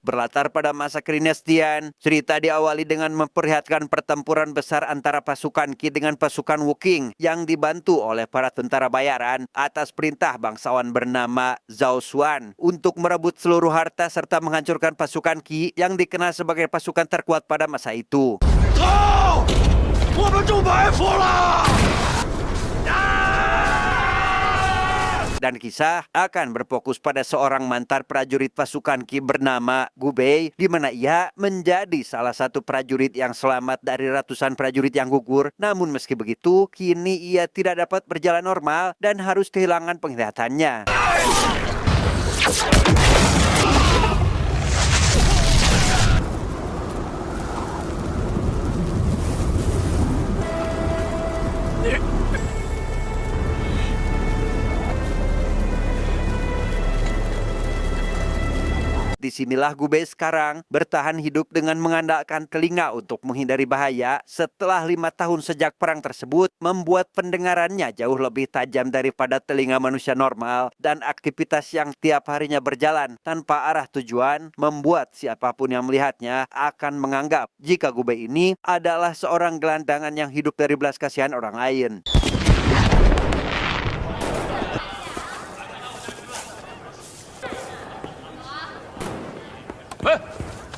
Berlatar pada masa kedinastian, cerita diawali dengan memperlihatkan pertempuran besar antara pasukan Qi dengan pasukan Wuqing yang dibantu oleh para tentara bayaran atas perintah bangsawan bernama Zhao Xuan untuk merebut seluruh harta serta menghancurkan pasukan Qi yang dikenal sebagai pasukan terkuat pada masa itu. Dan kisah akan berfokus pada seorang mantan prajurit pasukan Qi bernama Gu Bei, di mana ia menjadi salah satu prajurit yang selamat dari ratusan prajurit yang gugur. Namun meski begitu, kini ia tidak dapat berjalan normal dan harus kehilangan penglihatannya. Disinilah Gu Bei sekarang bertahan hidup dengan mengandalkan telinga untuk menghindari bahaya setelah 5 tahun sejak perang tersebut membuat pendengarannya jauh lebih tajam daripada telinga manusia normal, dan aktivitas yang tiap harinya berjalan tanpa arah tujuan membuat siapapun yang melihatnya akan menganggap jika Gu Bei ini adalah seorang gelandangan yang hidup dari belas kasihan orang lain.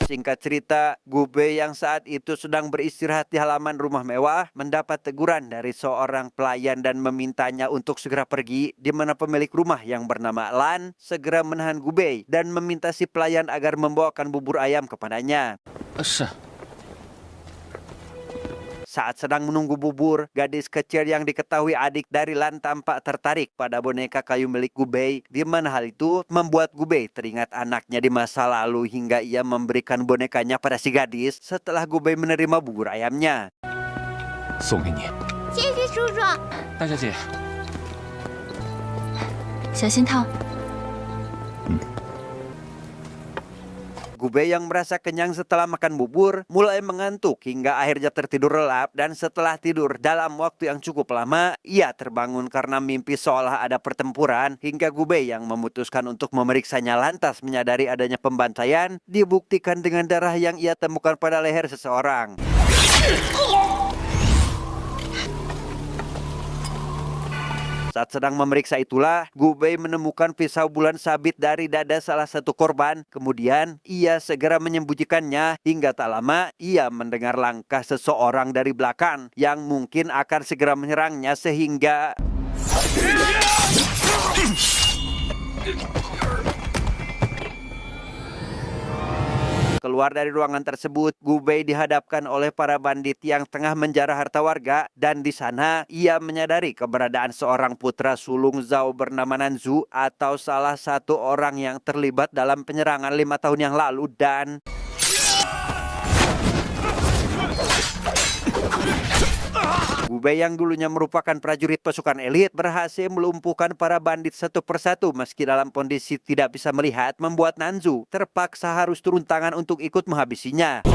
Singkat cerita, Gu Bei yang saat itu sedang beristirahat di halaman rumah mewah mendapat teguran dari seorang pelayan dan memintanya untuk segera pergi, di mana pemilik rumah yang bernama Lan segera menahan Gu Bei dan meminta si pelayan agar membawakan bubur ayam kepadanya. Saat sedang menunggu bubur, gadis kecil yang diketahui adik dari Lan tampak tertarik pada boneka kayu milik Gu Bei, di mana hal itu membuat Gu Bei teringat anaknya di masa lalu hingga ia memberikan bonekanya pada si gadis setelah Gu Bei menerima bubur ayamnya. 送给你，谢谢叔叔。大小姐，小心烫。 Gu Bei yang merasa kenyang setelah makan bubur mulai mengantuk hingga akhirnya tertidur lelap, dan setelah tidur dalam waktu yang cukup lama ia terbangun karena mimpi seolah ada pertempuran hingga Gu Bei yang memutuskan untuk memeriksanya lantas menyadari adanya pembantaian dibuktikan dengan darah yang ia temukan pada leher seseorang. Saat sedang memeriksa itulah, Gu Bei menemukan pisau bulan sabit dari dada salah satu korban. Kemudian, ia segera menyembunyikannya hingga tak lama ia mendengar langkah seseorang dari belakang yang mungkin akan segera menyerangnya sehingga... Keluar dari ruangan tersebut, Gu Bei dihadapkan oleh para bandit yang tengah menjarah harta warga, dan di sana ia menyadari keberadaan seorang putra sulung Zhao bernama Nanzu atau salah satu orang yang terlibat dalam penyerangan 5 tahun yang lalu. Dan Gu Bei yang dulunya merupakan prajurit pasukan elit berhasil melumpuhkan para bandit satu persatu meski dalam kondisi tidak bisa melihat, membuat Nanzu terpaksa harus turun tangan untuk ikut menghabisinya.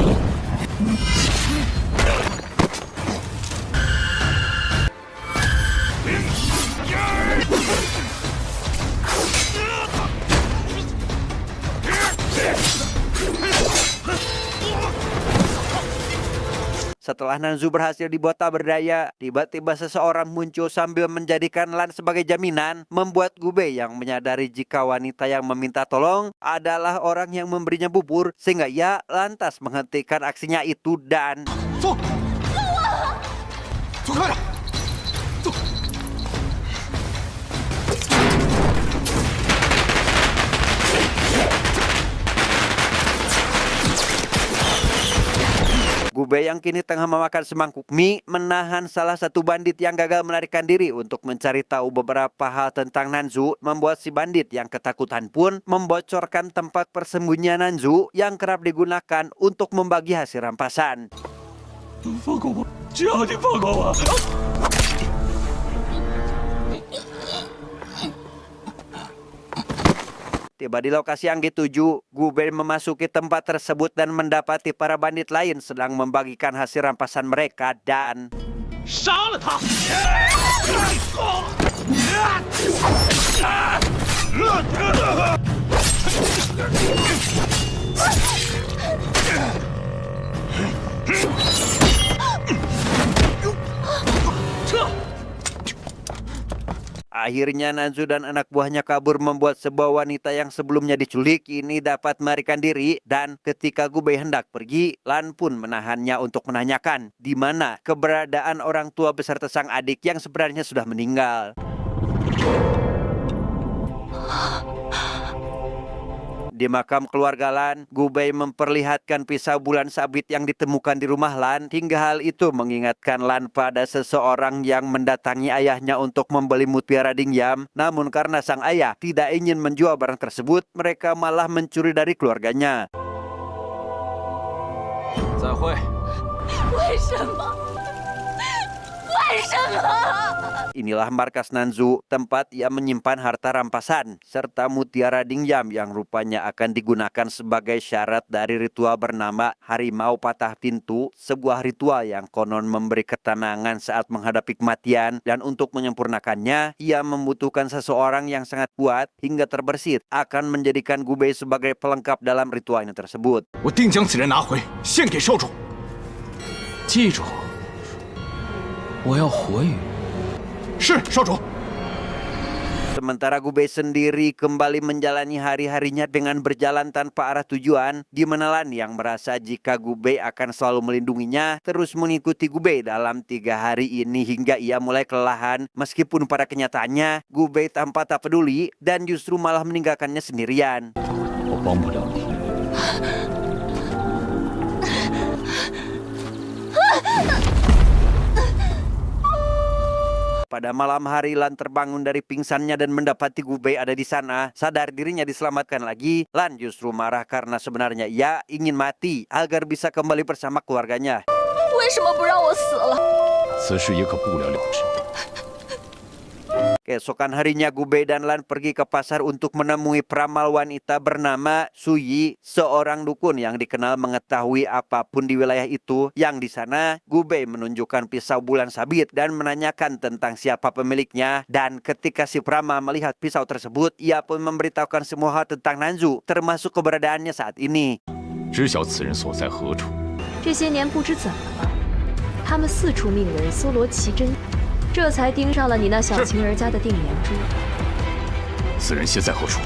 Setelah Nanzu berhasil dibuat tak berdaya, tiba-tiba seseorang muncul sambil menjadikan Lan sebagai jaminan, membuat Gu Bei yang menyadari jika wanita yang meminta tolong adalah orang yang memberinya bubur, sehingga ia lantas menghentikan aksinya itu dan... Gu Bei yang kini tengah memakan semangkuk mie menahan salah satu bandit yang gagal melarikan diri untuk mencari tahu beberapa hal tentang Nanzu, membuat si bandit yang ketakutan pun membocorkan tempat persembunyian Nanzu yang kerap digunakan untuk membagi hasil rampasan. Tiba di lokasi yang dituju, Gu Bei memasuki tempat tersebut dan mendapati para bandit lain sedang membagikan hasil rampasan mereka dan... Akhirnya Nanzu dan anak buahnya kabur membuat sebuah wanita yang sebelumnya diculik ini dapat melarikan diri, dan ketika Gubei hendak pergi, Lan pun menahannya untuk menanyakan di mana keberadaan orang tua beserta sang adik yang sebenarnya sudah meninggal. Di makam keluarga Lan, Gubei memperlihatkan pisau bulan sabit yang ditemukan di rumah Lan, hingga hal itu mengingatkan Lan pada seseorang yang mendatangi ayahnya untuk membeli mutiara Dingyam. Namun karena sang ayah tidak ingin menjual barang tersebut, mereka malah mencuri dari keluarganya. 再会。为什么？为什么？ Inilah markas Nanzu, tempat ia menyimpan harta rampasan serta mutiara Dingyam yang rupanya akan digunakan sebagai syarat dari ritual bernama Harimau Patah Pintu, sebuah ritual yang konon memberi ketenangan saat menghadapi kematian, dan untuk menyempurnakannya, ia membutuhkan seseorang yang sangat kuat hingga terbersit, akan menjadikan Gubei sebagai pelengkap dalam ritualnya tersebut. 我定将此人拿回，献给少主。记住，我要活鱼。是少主。 Sementara Gubei sendiri kembali menjalani hari-harinya dengan berjalan tanpa arah tujuan, di mana Lan yang merasa jika Gubei akan selalu melindunginya, terus mengikuti Gubei dalam 3 hari ini hingga ia mulai kelelahan, meskipun pada kenyataannya Gubei tampak tak peduli dan justru malah meninggalkannya sendirian. 我帮不了你。 Pada malam hari, Lan terbangun dari pingsannya dan mendapati Gubei ada di sana. Sadar dirinya diselamatkan lagi, Lan justru marah karena sebenarnya ia ingin mati agar bisa kembali bersama keluarganya. 为什么不让我死了？ 此事也可不了了之。 Keesokan harinya Gubei dan Lan pergi ke pasar untuk menemui peramal wanita bernama Suyi, seorang dukun yang dikenal mengetahui apapun di wilayah itu. Yang di sana Gubei menunjukkan pisau bulan sabit dan menanyakan tentang siapa pemiliknya. Dan ketika si peramal melihat pisau tersebut, ia pun memberitahukan semua hal tentang Nanzu, termasuk keberadaannya saat ini. 知晓此人所在何处？ 这些年不知怎么了，他们四处命人搜罗奇珍，这才盯上了你那小情人家的定颜珠。此人现在何处？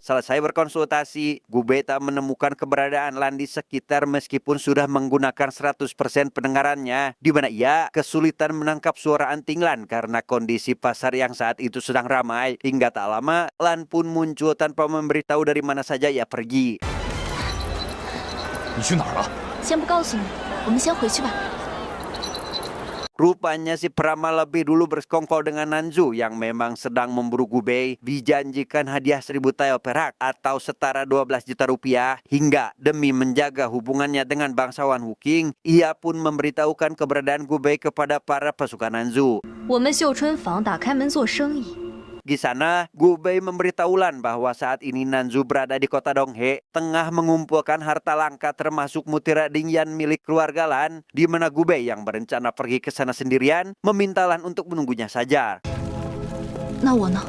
Selesai berkonsultasi, Gubei tak menemukan keberadaan Lan di sekitar meskipun sudah menggunakan 100% pendengarannya, di mana ia kesulitan menangkap suara anting Lan karena kondisi pasar yang saat itu sedang ramai. Hingga tak lama, Lan pun muncul tanpa memberitahu dari mana saja ia pergi. 你去哪儿了？ 先不告诉你，我们先回去吧。 Rupanya si peramal lebih dulu bersekongkol dengan Nanzu yang memang sedang memburu Gubei, dijanjikan hadiah 1000 tael perak atau setara 12 juta rupiah, hingga demi menjaga hubungannya dengan bangsawan Huking, ia pun memberitahukan keberadaan Gubei kepada para pasukan Nanzu. 我们绣春坊打开门做生意， Di sana, Gubei memberitahu Lan bahwa saat ini Nanzu berada di kota Donghe, tengah mengumpulkan harta langka termasuk mutiara Dingyan milik keluarga Lan, di mana Gubei yang berencana pergi ke sana sendirian, meminta Lan untuk menunggunya saja. 那我呢？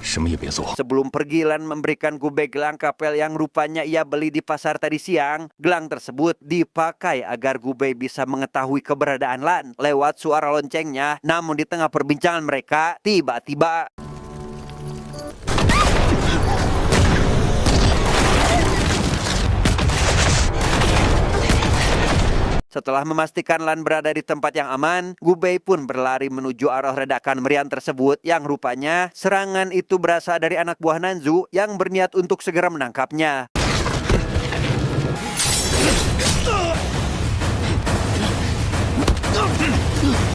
什么也别做。 Sebelum pergi, Lan memberikan Gubei gelang kapel yang rupanya ia beli di pasar tadi siang. Gelang tersebut dipakai agar Gubei bisa mengetahui keberadaan Lan lewat suara loncengnya. Namun di tengah perbincangan mereka, tiba-tiba setelah memastikan Lan berada di tempat yang aman, Gubei pun berlari menuju arah ledakan meriam tersebut yang rupanya serangan itu berasal dari anak buah Nanzu yang berniat untuk segera menangkapnya.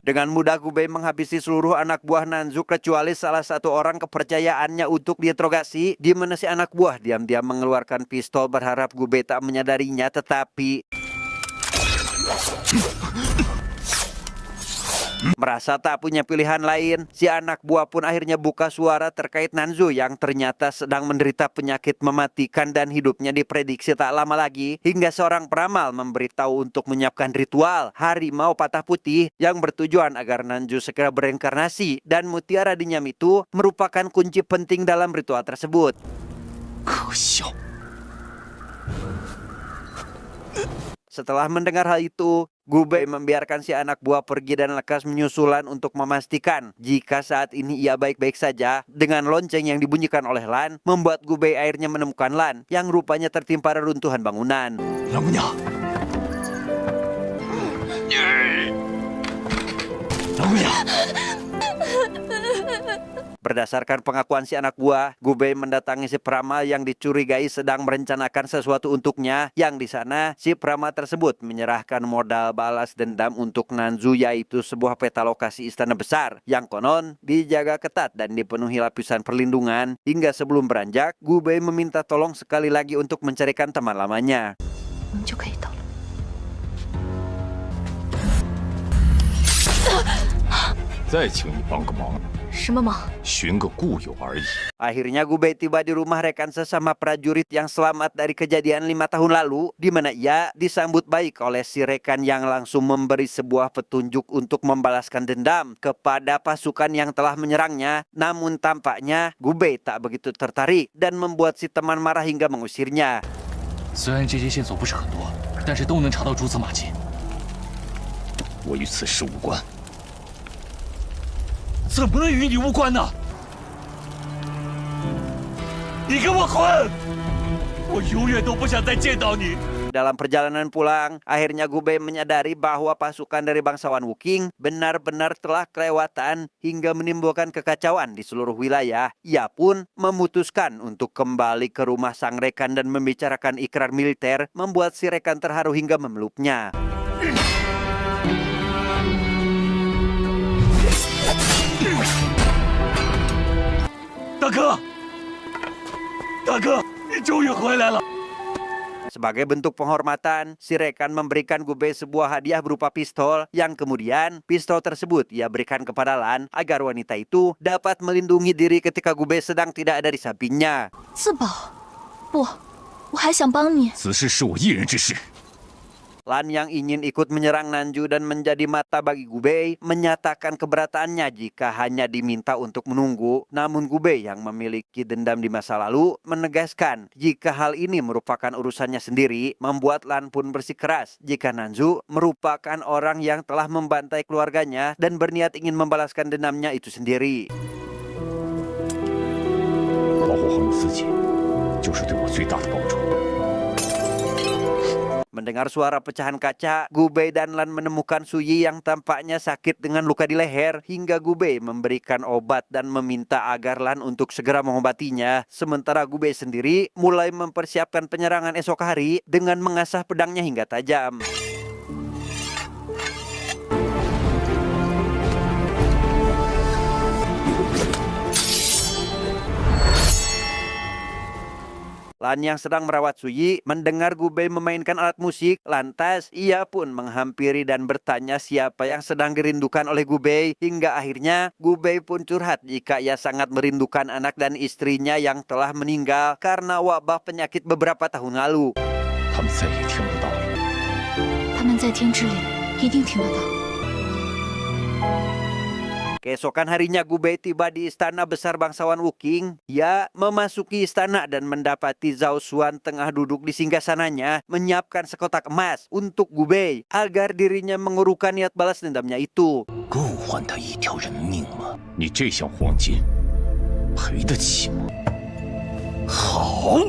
Dengan mudah Gubei menghabisi seluruh anak buah Nanzu kecuali salah satu orang kepercayaannya untuk diinterogasi, di mana si anak buah diam-diam mengeluarkan pistol berharap Gubei tak menyadarinya, tetapi Merasa tak punya pilihan lain, si anak buah pun akhirnya buka suara terkait Nanzu yang ternyata sedang menderita penyakit mematikan dan hidupnya diprediksi tak lama lagi, hingga seorang peramal memberitahu untuk menyiapkan ritual harimau patah putih yang bertujuan agar Nanzu segera bereinkarnasi, dan mutiara dinyam itu merupakan kunci penting dalam ritual tersebut. 可笑。 Setelah mendengar hal itu, Gubei membiarkan si anak buah pergi dan lekas menyusulan untuk memastikan jika saat ini ia baik-baik saja. Dengan lonceng yang dibunyikan oleh Lan, membuat Gubei akhirnya menemukan Lan yang rupanya tertimpa reruntuhan bangunan. 老姑娘，老姑娘， Berdasarkan pengakuan si anak buah, Gubei mendatangi si peramal yang dicurigai sedang merencanakan sesuatu untuknya, yang di sana si peramal tersebut menyerahkan modal balas dendam untuk Nanzu, yaitu sebuah peta lokasi istana besar yang konon dijaga ketat dan dipenuhi lapisan perlindungan. Hingga sebelum beranjak, Gubei meminta tolong sekali lagi untuk mencarikan teman lamanya. 我们就可以到了。 再请你帮个忙， 什么忙？ 寻个故友而已。 Akhirnya Gubei tiba di rumah rekan sesama prajurit yang selamat dari kejadian 5 tahun lalu, di mana ia disambut baik oleh si rekan yang langsung memberi sebuah petunjuk untuk membalaskan dendam kepada pasukan yang telah menyerangnya. Namun tampaknya Gubei tak begitu tertarik dan membuat si teman marah hingga mengusirnya. 虽然这些线索不是很多，但是都能查到蛛丝马迹。我与此事无关。怎么能与你无关呢？你跟我滚！我永远都不想再见到你。 Dalam perjalanan pulang, akhirnya Gubei menyadari bahwa pasukan dari bangsawan Wuking benar-benar telah kelewatan hingga menimbulkan kekacauan di seluruh wilayah. Ia pun memutuskan untuk kembali ke rumah sang rekan dan membicarakan ikrar militer, membuat si rekan terharu hingga memeluknya. 大哥，大哥，你终于回来了！ Sebagai bentuk penghormatan, si rekan memberikan Gubei sebuah hadiah berupa pistol, yang kemudian pistol tersebut ia berikan kepada Lan agar wanita itu dapat melindungi diri ketika Gubei sedang tidak ada di sampingnya. 自保？不，我还想帮你。 此事是我一人之事。 Lan yang ingin ikut menyerang Nanzu dan menjadi mata bagi Gubei menyatakan keberataannya jika hanya diminta untuk menunggu. Namun Gubei yang memiliki dendam di masa lalu menegaskan jika hal ini merupakan urusannya sendiri, membuat Lan pun bersikeras jika Nanzu merupakan orang yang telah membantai keluarganya dan berniat ingin membalaskan dendamnya itu sendiri. 保护好你自己，就是对我最大的帮助。 Mendengar suara pecahan kaca, Gubei dan Lan menemukan Suyi yang tampaknya sakit dengan luka di leher, hingga Gubei memberikan obat dan meminta agar Lan untuk segera mengobatinya. Sementara Gubei sendiri mulai mempersiapkan penyerangan esok hari dengan mengasah pedangnya hingga tajam. Lan yang sedang merawat Suyi mendengar Gubei memainkan alat musik, lantas ia pun menghampiri dan bertanya siapa yang sedang dirindukan oleh Gubei, hingga akhirnya Gubei pun curhat jika ia sangat merindukan anak dan istrinya yang telah meninggal karena wabah penyakit beberapa tahun lalu. 他们再也听不到了。他们在天之灵一定听得到。 Keesokan harinya Gubei tiba di istana besar bangsawan Wuking. Ia memasuki istana dan mendapati Zhao Xuan tengah duduk di singgasananya menyiapkan sekotak emas untuk Gubei agar dirinya mengurukan niat balas dendamnya itu. 够换他一条人命吗？你这箱黄金赔得起吗？好。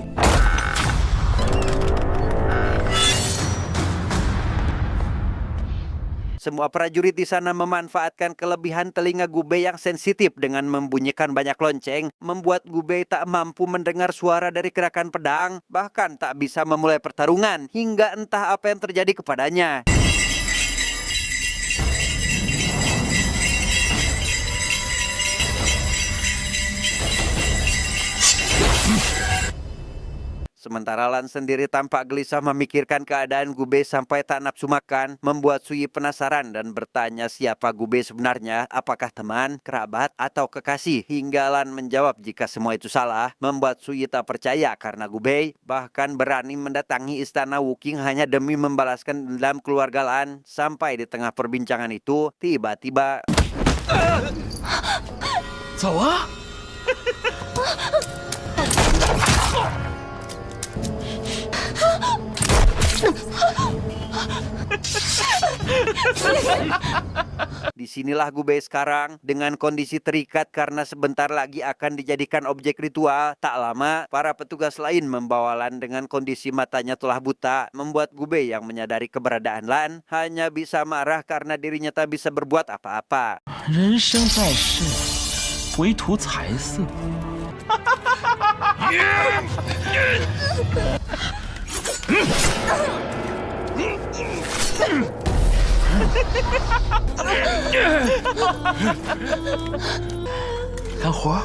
Semua prajurit di sana memanfaatkan kelebihan telinga Gubei yang sensitif dengan membunyikan banyak lonceng, membuat Gubei tak mampu mendengar suara dari gerakan pedang, bahkan tak bisa memulai pertarungan hingga entah apa yang terjadi kepadanya. Sementara Lan sendiri tampak gelisah memikirkan keadaan Gubei sampai tak nafsu makan, membuat Sui penasaran dan bertanya siapa Gubei sebenarnya, apakah teman, kerabat, atau kekasih. Hingga Lan menjawab jika semua itu salah, membuat Sui tak percaya karena Gubei bahkan berani mendatangi istana Wuking hanya demi membalaskan dendam keluarga Lan. Sampai di tengah perbincangan itu, tiba-tiba... 走啊！ Disinilah Gubei sekarang dengan kondisi terikat karena sebentar lagi akan dijadikan objek ritual. Tak lama, para petugas lain membawa Lan dengan kondisi matanya telah buta, membuat Gubei yang menyadari keberadaan Lan hanya bisa marah karena dirinya tak bisa berbuat apa-apa. 人生在世，唯图财色。 干活。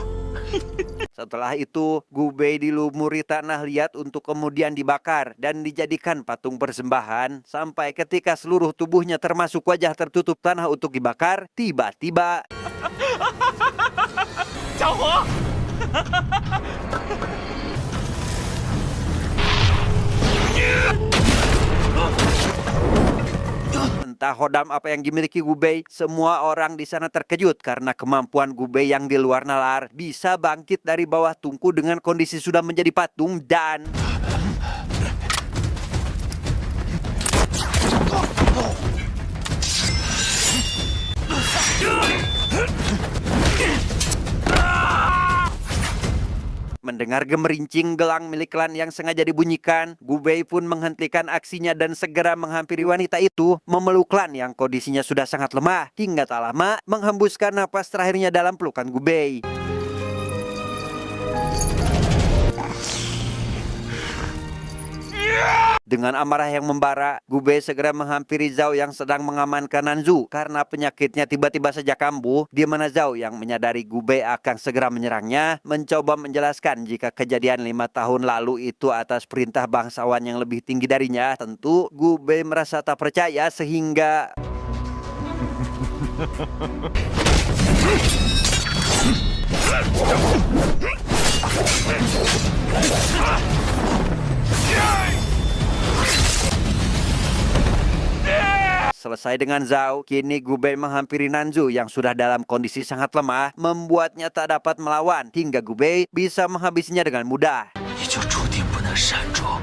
Setelah itu, Gubei dilumuri tanah liat untuk kemudian dibakar dan dijadikan patung persembahan sampai ketika seluruh tubuhnya termasuk wajah tertutup tanah untuk dibakar, tiba-tiba... 家伙！ Entah hodam apa yang dimiliki Gubei, semua orang di sana terkejut karena kemampuan Gubei yang di luar nalar bisa bangkit dari bawah tungku dengan kondisi sudah menjadi patung dan... Mendengar gemerincing gelang milik Lan yang sengaja dibunyikan, Gubei pun menghentikan aksinya dan segera menghampiri wanita itu, memeluk Lan yang kondisinya sudah sangat lemah, hingga tak lama menghembuskan napas terakhirnya dalam pelukan Gubei. Dengan amarah yang membara, Gubei segera menghampiri Zhao yang sedang mengamankan Nanzu karena penyakitnya tiba-tiba saja kambuh, di mana Zhao yang menyadari Gubei akan segera menyerangnya, mencoba menjelaskan jika kejadian 5 tahun lalu itu atas perintah bangsawan yang lebih tinggi darinya. Tentu Gubei merasa tak percaya sehingga... Selesai dengan Zhao, kini Gubei menghampiri Nanzu yang sudah dalam kondisi sangat lemah, membuatnya tak dapat melawan, hingga Gubei bisa menghabisinya dengan mudah. 你就注定不能闪躲。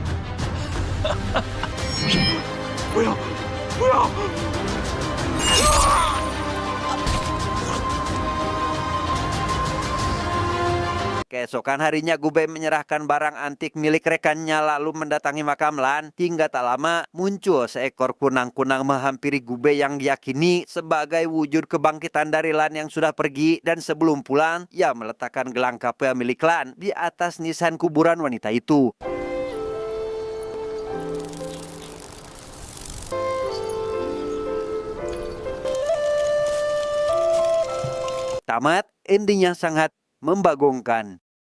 不要，不要！ Keesokan harinya Gubei menyerahkan barang antik milik rekannya lalu mendatangi makam Lan. Hingga tak lama muncul seekor kunang-kunang menghampiri Gubei yang diyakini sebagai wujud kebangkitan dari Lan yang sudah pergi. Dan sebelum pulang, ia meletakkan gelang kapel milik Lan di atas nisan kuburan wanita itu. Tamat, endingnya sangat membagongkan.